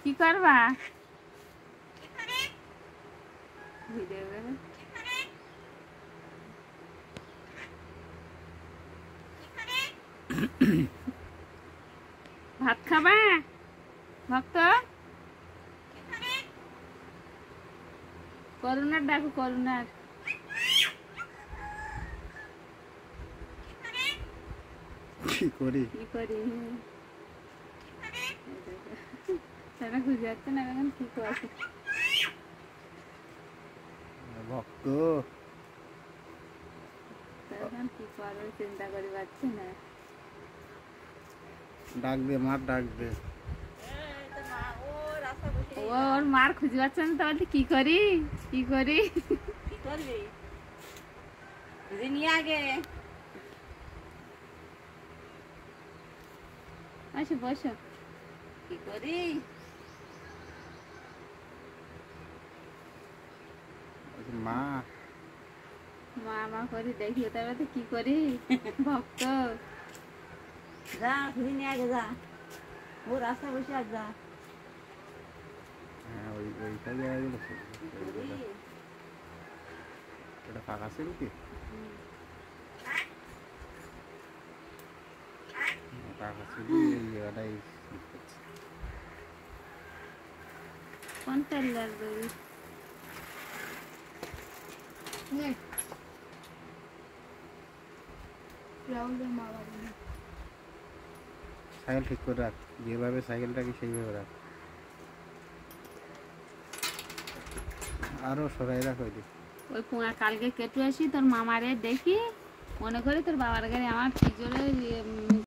কি করবা? ভাত খাবা ভক্ত? করুণার ডাকো, করুণার। কি করি সেটা খুঁজে যাচ্ছে না এখন কি করছে ভক্ত। তখন কি করবে চিন্তা করি পাচ্ছি না। ডাক দে মার, ডাক দে। ওর মার খুঁজে পাচ্ছে না, তাহলে কি করি কি করি কি করবি নিয়ে আগে আসো বসো। কি করি মা মা মা করি দেখি, তারপরে কি করি ভক্ত। যা খুঁজে নিয়ে আগে যা, ও রাস্তা বসে আর যা। হ্যাঁ ওইটা জায়গা গেল, এটা ফাঁকা ছিল কি? ফাঁকা ছিল এই জায়গাটাই। কোন তেল লাগবে? সাইকেল ঠিক করে রাখ, যেভাবে সাইকেলটাকে সেইভাবে রাখ, আরো সরাই রাখ। ওই কালকে কেটে আসি তোর মামারে দেখি, মনে করি তোর বাবার গাড়ি আমার কি জোরে